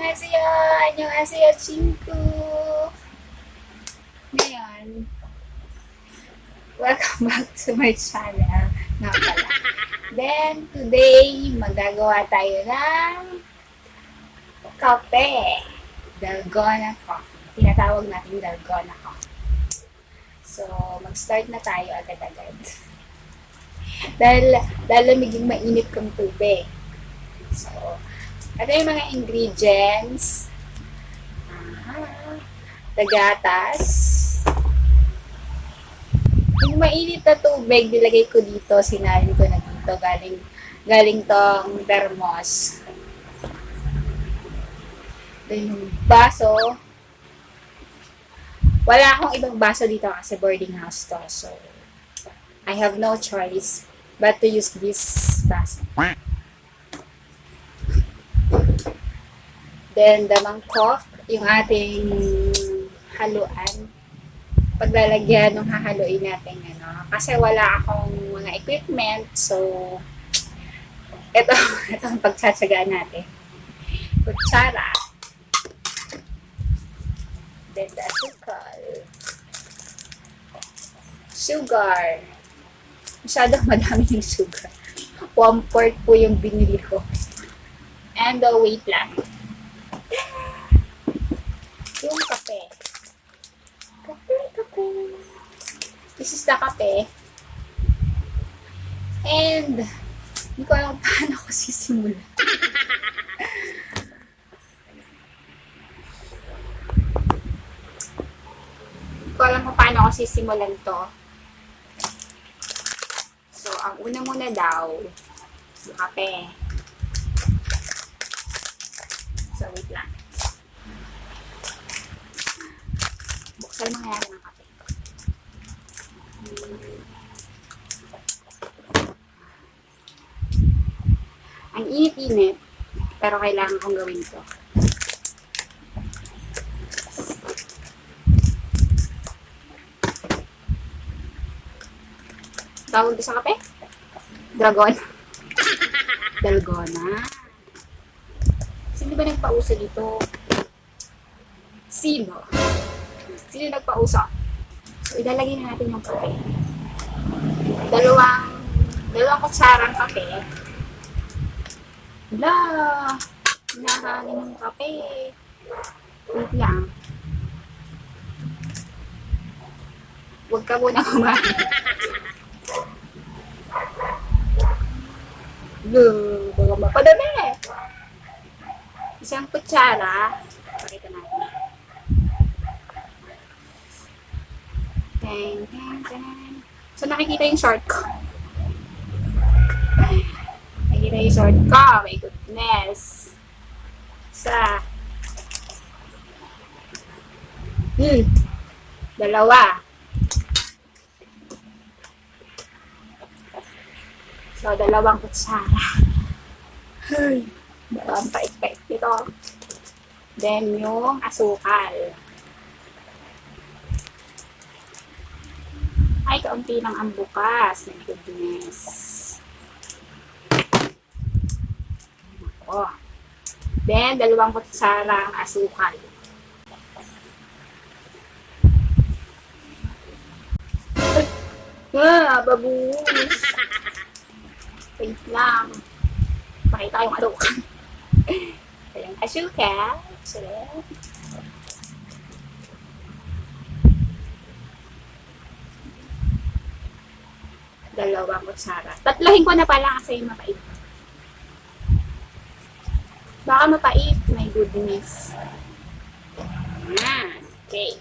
Annyeonghaseyo! Annyeonghaseyo, chinku! Ngayon, welcome back to my channel. Nga pala. Then, today, magagawa tayo ng kape. Dalgona coffee. Tinatawag natin Dalgona coffee. So, mag-start na tayo agad-agad. Dahil lalamiging mainit kong tubig. So, ito yung mga ingredients. Gatas. Yung mainit na tubig, nilagay ko dito, sinalin ko na dito, galing tong thermos. Then yung baso, wala akong ibang baso dito kasi boarding house to. So, I have no choice but to use this baso. Then, the mangkok, yung ating haluan. Paglalagyan ng hahaluin natin, kasi wala akong mga equipment, so, ito ang pagtsatsagaan natin. Kutsara. Then, the asukal. Sugar. Masyadong madami yung sugar. 1/4 po yung binili ko. And, wait lang. Yung kape. Kape. This is the kape. And, hindi ko alam paano ko sisimula. Hindi ko alam paano ko sisimulan to. So, ang una muna daw, yung kape. So, wait lang. Buksan mo nga ng kape. Ang init-init, pero kailangan kong gawin to. Tawag ko sa kape? Dalgona. Sino ba nagpauso dito? Sino nagpauso? So, ilalagay na natin yung kape. Dalawang kutsarang kape. Wala! Hinahangin ng kape. Wait lang. Huwag ka muna kumain. Baka mapadami. Isang kutsara. Pakita natin. Dang. So, nakikita yung short ko. Nakikita yung short ko. My goodness. Dalawa. So, dalawang kutsara. Ang pait-pait nito. Then, yung asukal. Ay, kaunti lang ang bukas. My goodness. Ako. Then, dalawang kutsarang asukal. Babush. Wait lang. Pakita yung asukal. Yung asukal. Dalawang kutsara. Tatlahin ko na pala kasi mapait. Baka mapait. My goodness. Okay.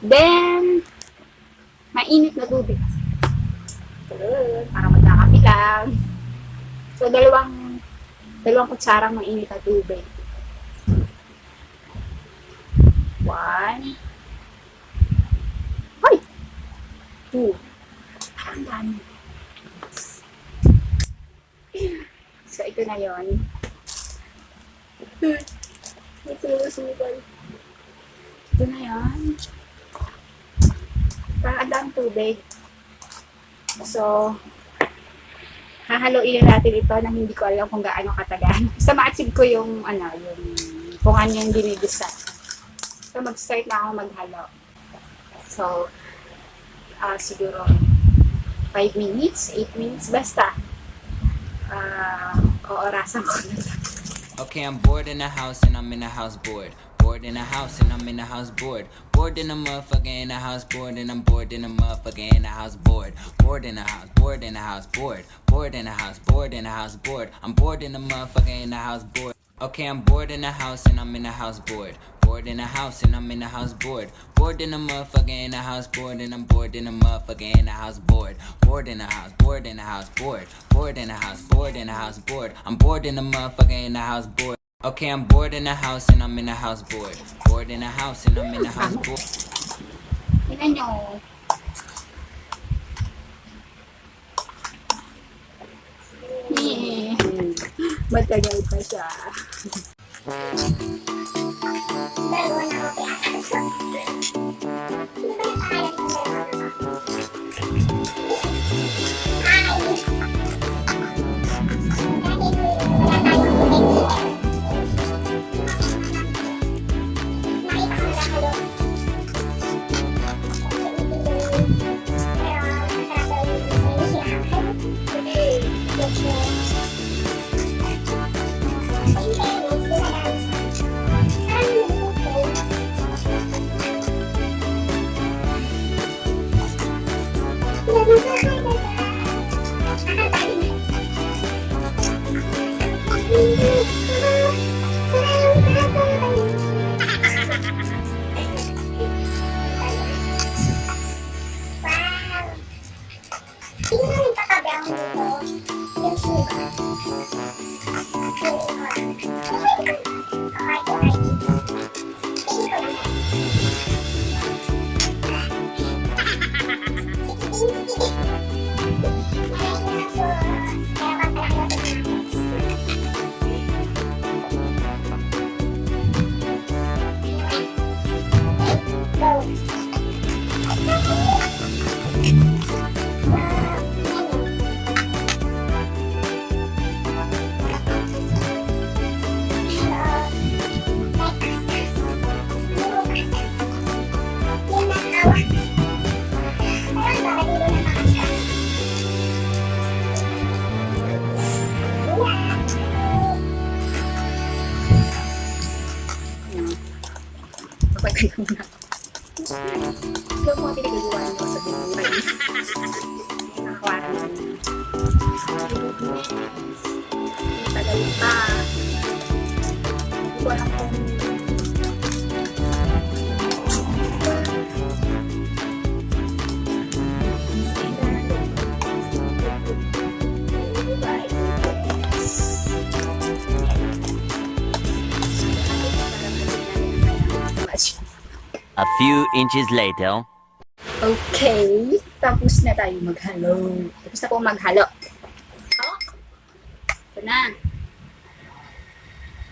Then, mainit na tubig. Para magkakapi lang. So, dalawang kutsarang mainit na tubig. 1. 2. Ang dami. So, ito na yun. Ito na yun. Parang ang daming tubig. So, hahaluin natin ito na hindi ko alam kung gaano katagal. Basta ma-achieve ko yung, yung kung ano yung dinigisa. So, mag-start na ako maghalo. So, siguro 5 minutes, 8 minutes, basta. Oorasan ko na lang. Okay, I'm bored in the house and I'm in the house bored. Bored in the house and I'm in the house bored. Bored in the motherfucker in the house bored and I'm bored in the motherfucker in the house bored. Bored in the house, bored in the house bored. Bored in the house, bored in the house bored. I'm bored in the motherfucker in the house bored. Okay, I'm bored in the house and I'm in the house bored. Bored in the house and I'm in the house bored. Bored in the motherfucker in the house bored and I'm bored in the motherfucker in the house bored. Bored in the house, bored in the house bored. Bored in the house, bored in the house bored. I'm bored in the motherfucker in the house bored. Okay, I'm bored in the house and I'm in the house bored. Bored in the house and I'm in the house bored. Tingnan nyo. Matagal pa siya. Papagay ko na. Ito po ang pinagagawa nyo sa buhay. Nakawaran na. Tagal pa. Hindi ko alam kung A few inches later. okay, tapos na tayo maghalo. Tapos na po maghalo. Oh, ito na.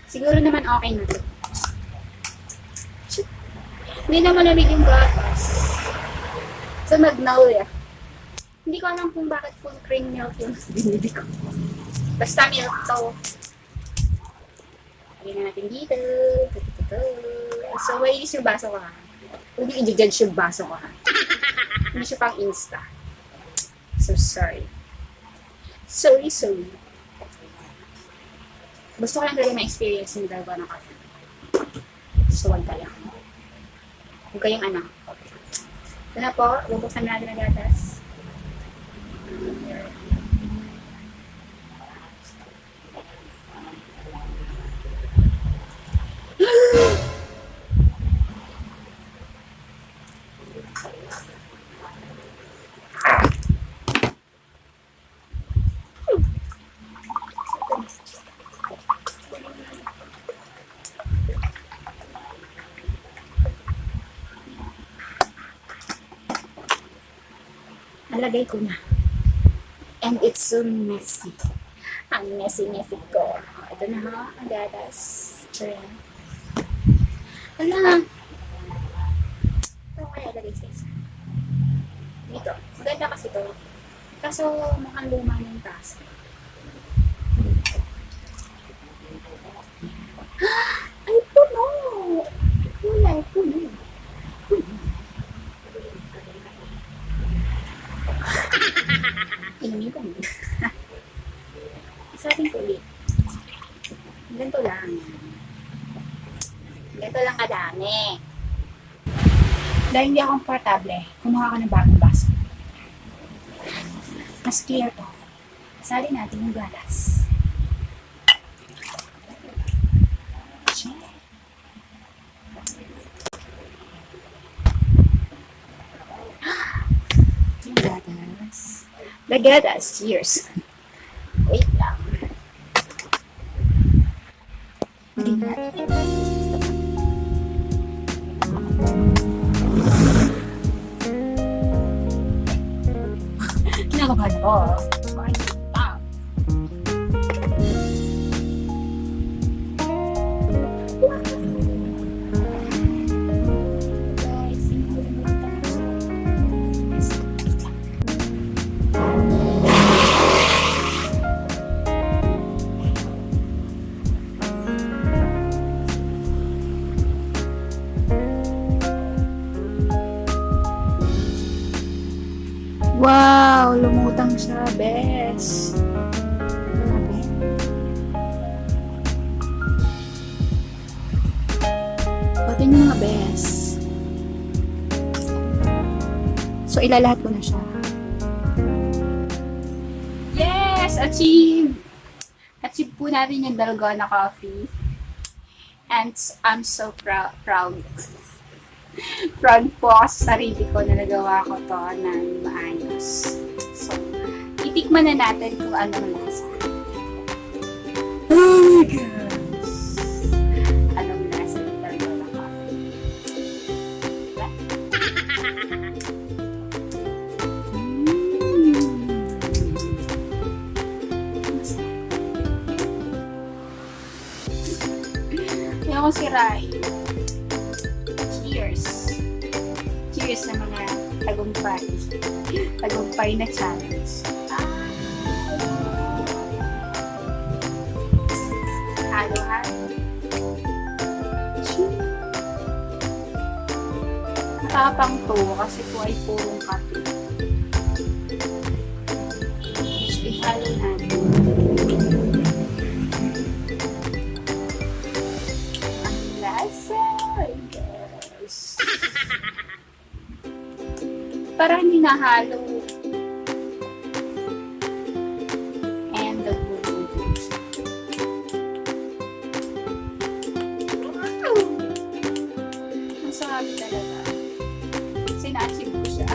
Siguro naman okay na ito. Hindi na malamig yung gatas. So, Magnolia. Hindi ko alam kung bakit full cream milk yung binili ko. Basta milk to. Lagyan na natin dito. So, mailis yung baso ko ha. Huwag yung i-judge yung baso ko ha. Hindi siya pang insta. So, sorry. Sorry. Gusto ko lang talaga ma-experience yung Dalgona coffee. So, huwag kayo. Huwag kayong ano. Ito na po. Bubuksan natin ang gatas. Nalagay ko na. And it's so messy. Ang messy ko. Ito na ha, ang gatas. Ayan. Wala. Ito kaya lagay sa isa. Dito. Maganda kasi ito. Kaso mukhang luma na yung taas. ganito lang kadami. Dahil hindi ako komportable, kumuha ko ng bagong baso. Mas clear to. Sali natin yung galas. Yung galas. The galas, cheers. Wait lang. Hindi natin. Kinakabahan ko. Wow! Lumutang siya, bes. Grabe. Pati yung mga bes. So, ilalahat ko na siya. Yes! Achieve! Achieve po natin yung Dalgona coffee. And I'm so proud. Proud po ako sa sarili ko na nagawa ko to ng maayos. So, itikman na natin kung anong lasa. Oh my gosh! Anong lasa ng Dalgona coffee? Diba? Kaya ako si Rai. Cheers! Cheers sa mga tagumpay. Tagumpay na challenge. Halo-halo. Matapang to kasi po ay purong kape. So, ihalo natin. Ang lasa! Parang hindi nahalo. And the blue. Ang sarap talaga. Sinachib ko siya.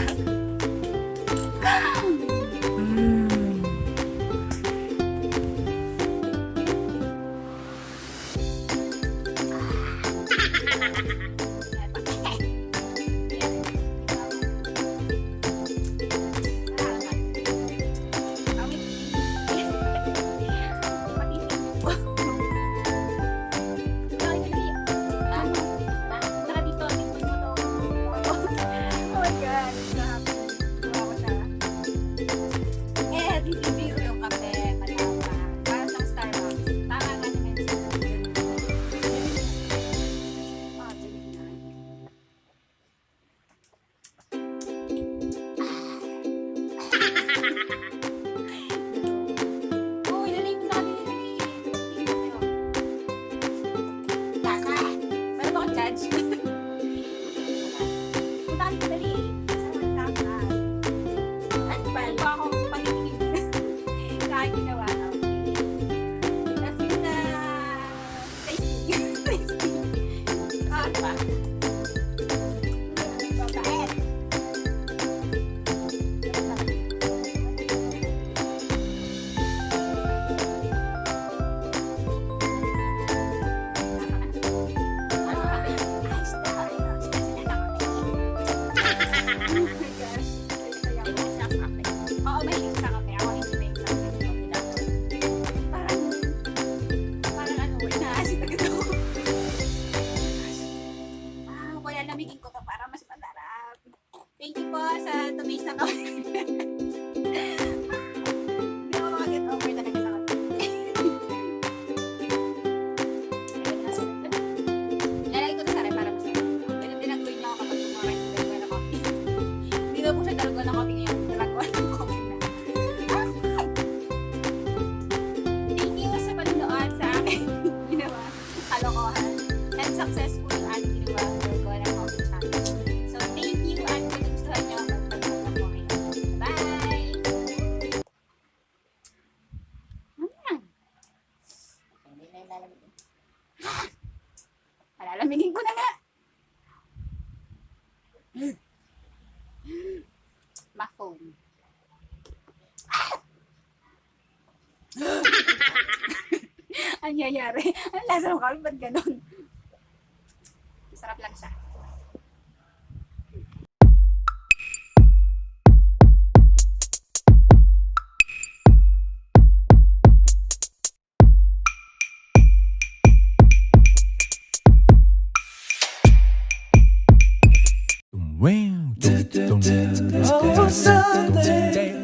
Thank you po sa tumis na kami. Hindi ako makaget over talaga sa kami. Lalagay ko na sa rin para mas ganun din ang gawin niyo ako kapag kumakain ng Dalgona coffee. Hindi na po siya Dalgona coffee ngayon. Dalgona coffee na. Thank you sa panunood sa akin. Ginawa. Kalokohan. And successful Palalamigin. Palalamigin ko na nga. Ma-foam. Ang nangyayari. Ang lasa ng kape, ba't ganun? Sarap lang siya. Oh, Sunday.